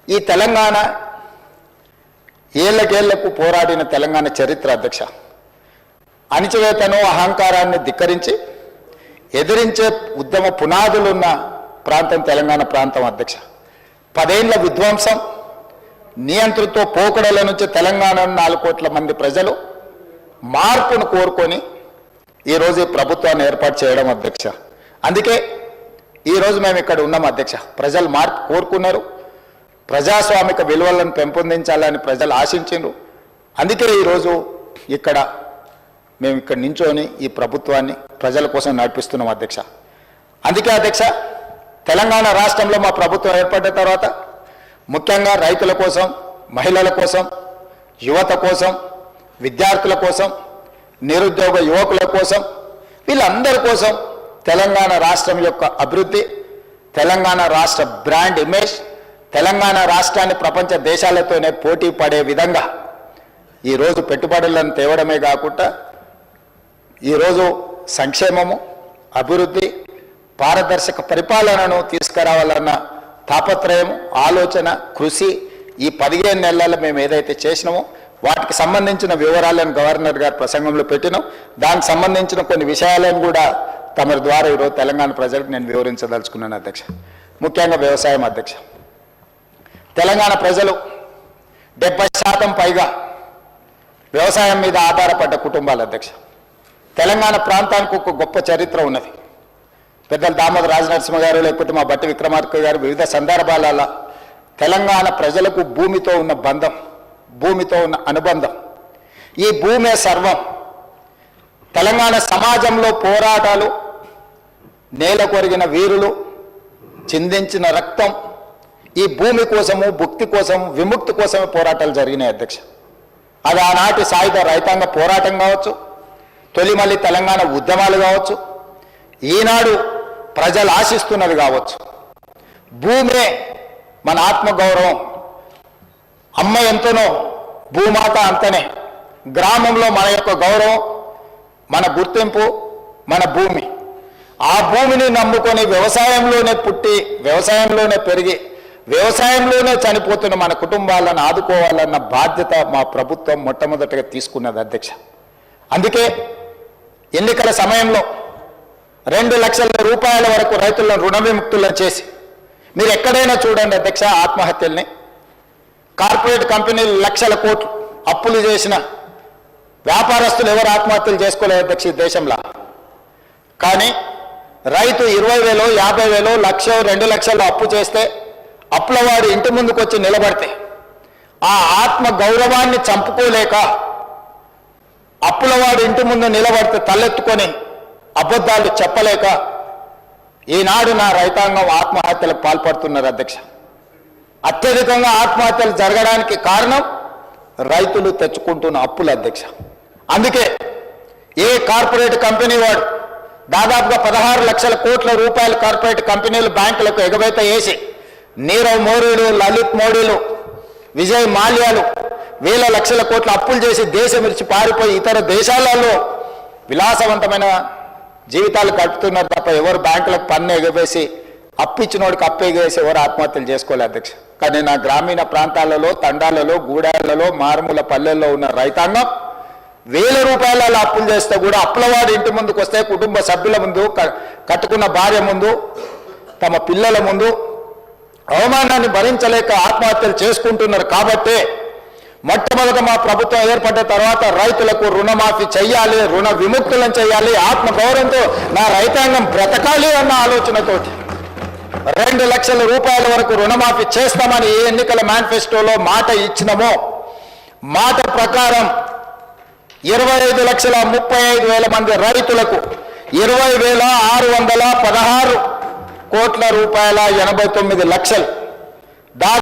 ఈ తెలంగాణ ఏళ్లకేళ్లకు పోరాడిన తెలంగాణ చరిత్ర అధ్యక్ష అణిచివేతను అహంకారాన్ని ధిక్కరించి ఎదిరించే ఉద్యమ పునాదులున్న ప్రాంతం తెలంగాణ ప్రాంతం అధ్యక్ష. 10 ఏళ్ల విధ్వంసం నియంత్రిత పోకడల నుంచి తెలంగాణ 4 కోట్ల మంది ప్రజలు మార్పును కోరుకొని ఈరోజు ప్రభుత్వాన్ని ఏర్పాటు చేయడం అధ్యక్ష. అందుకే ఈరోజు మేము ఇక్కడ ఉన్నాం అధ్యక్ష. ప్రజలు మార్పు కోరుకున్నారు, ప్రజాస్వామిక విలువలను పెంపొందించాలని ప్రజలు ఆశించారు. అందుకే ఈరోజు మేము ఇక్కడ నించొని ఈ ప్రభుత్వాన్ని ప్రజల కోసం నడిపిస్తున్నాం అధ్యక్ష. అందుకే అధ్యక్ష, తెలంగాణ రాష్ట్రంలో మా ప్రభుత్వం ఏర్పడిన తర్వాత ముఖ్యంగా రైతుల కోసం, మహిళల కోసం, యువత కోసం, విద్యార్థుల కోసం, నిరుద్యోగ యువకుల కోసం, వీళ్ళందరి కోసం తెలంగాణ రాష్ట్రం యొక్క అభివృద్ధి, తెలంగాణ రాష్ట్ర బ్రాండ్ ఇమేజ్, తెలంగాణ రాష్ట్రాన్ని ప్రపంచ దేశాలతోనే పోటీ పడే విధంగా ఈరోజు పెట్టుబడులను తేవడమే కాకుండా ఈరోజు సంక్షేమము, అభివృద్ధి, పారదర్శక పరిపాలనను తీసుకురావాలన్న తాపత్రయం, ఆలోచన, కృషి ఈ 15 నెలల్లో మేము ఏదైతే చేసినామో వాటికి సంబంధించిన వివరాలను గవర్నర్ గారి ప్రసంగంలో పెట్టినాం. దానికి సంబంధించిన కొన్ని విషయాలను కూడా తమరి ద్వారా ఈరోజు తెలంగాణ ప్రజలకు నేను వివరించదలుచుకున్నాను అధ్యక్ష. ముఖ్యంగా వ్యవసాయం అధ్యక్ష. తెలంగాణ ప్రజలు 70% పైగా వ్యవసాయం మీద ఆధారపడ్డ కుటుంబాలు అధ్యక్ష. తెలంగాణ ప్రాంతానికి ఒక గొప్ప చరిత్ర ఉన్నది. పెద్దలు దామోదర రాజనరసింహ గారు, లేకపోతే మా బట్టి విక్రమార్క గారు వివిధ సందర్భాలలో తెలంగాణ ప్రజలకు భూమితో ఉన్న బంధం, భూమితో ఉన్న అనుబంధం, ఈ భూమే సర్వం, తెలంగాణ సమాజంలో పోరాటాలు, నేల కొరిగిన వీరులు చిందించిన రక్తం, ఈ భూమి కోసము, భుక్తి కోసం, విముక్తి కోసమే పోరాటాలు జరిగినాయి అధ్యక్ష. అది ఆనాటి సాయుధ రైతాంగ పోరాటం కావచ్చు, తొలిమల్లి తెలంగాణ ఉద్యమాలు కావచ్చు, ఈనాడు ప్రజలు ఆశిస్తున్నది కావచ్చు. భూమే మన ఆత్మగౌరవం. అమ్మ ఎంతనో భూమాత అంతనే. గ్రామంలో మన యొక్క గౌరవం, మన గుర్తింపు, మన భూమి. ఆ భూమిని నమ్ముకొని వ్యవసాయంలోనే పుట్టి, వ్యవసాయంలోనే పెరిగి, వ్యవసాయంలోనే చనిపోతున్న మన కుటుంబాలను ఆదుకోవాలన్న బాధ్యత మా ప్రభుత్వం మొట్టమొదటిగా తీసుకున్నది అధ్యక్ష. అందుకే ఎన్నికల సమయంలో 2 లక్షల రూపాయల వరకు రైతులను రుణ విముక్తులను చేసి, మీరు ఎక్కడైనా చూడండి అధ్యక్ష, ఆత్మహత్యల్ని, కార్పొరేట్ కంపెనీలు లక్షల కోట్లు అప్పులు చేసిన వ్యాపారస్తులు ఎవరు ఆత్మహత్యలు చేసుకోలేదు అధ్యక్ష ఈ దేశంలో. కానీ రైతు 20,000, 50,000, 1,00,000, 2 లక్షలు అప్పు చేస్తే, అప్పుల వాడు ఇంటి ముందుకు వచ్చి నిలబడితే ఆ ఆత్మ గౌరవాన్ని చంపుకోలేక అప్పులవాడు ఇంటి ముందు నిలబడితే తలెత్తుకొని అబద్ధాలు చెప్పలేక ఈనాడు నా రైతాంగం ఆత్మహత్యలకు పాల్పడుతున్నారు అధ్యక్ష. అత్యధికంగా ఆత్మహత్యలు జరగడానికి కారణం రైతులు తెచ్చుకుంటున్న అప్పులు అధ్యక్ష. అందుకే ఏ కార్పొరేట్ కంపెనీ వాడు దాదాపుగా 16 లక్షల కోట్ల రూపాయల కార్పొరేట్ కంపెనీలు బ్యాంకులకు ఎగవేత వేసి నీరవ్ మోడీలు, లలిత్ మోడీలు, విజయ్ మాల్యాలు వేల లక్షల కోట్ల అప్పులు చేసి దేశం విడిచి పారిపోయి ఇతర దేశాలలో విలాసవంతమైన జీవితాలు గడుపుతున్నారు తప్ప ఎవరు బ్యాంకులకు పన్ను ఎగవేసి అప్పిచ్చినోడికి అప్పు ఎగవేసి ఎవరు ఆత్మహత్యలు చేసుకోలేదు అధ్యక్ష. కానీ నా గ్రామీణ ప్రాంతాలలో, తండాలలో, గూడాలలో, మారుమూల పల్లెల్లో ఉన్న రైతాంగం వేల రూపాయల అప్పులు చేస్తే కూడా అప్పులవాడు ఇంటి ముందుకు వస్తే కుటుంబ సభ్యుల ముందు, కట్టుకున్న భార్య ముందు, తమ పిల్లల ముందు అవమానాన్ని భరించలేక ఆత్మహత్యలు చేసుకుంటున్నారు. కాబట్టి మొట్టమొదట మా ప్రభుత్వం ఏర్పడ్డ తర్వాత రైతులకు రుణమాఫీ చెయ్యాలి, రుణ విముక్తులను చేయాలి, ఆత్మగౌరవంతో నా రైతాంగం బ్రతకాలి అన్న ఆలోచనతోటి 2 లక్షల రూపాయల వరకు రుణమాఫీ చేస్తామని ఏ ఎన్నికల మేనిఫెస్టోలో మాట ఇచ్చినామో మాట ప్రకారం 25,35,000 మంది రైతులకు 20,616 కోట్ల రూపాయల 89 లక్షలు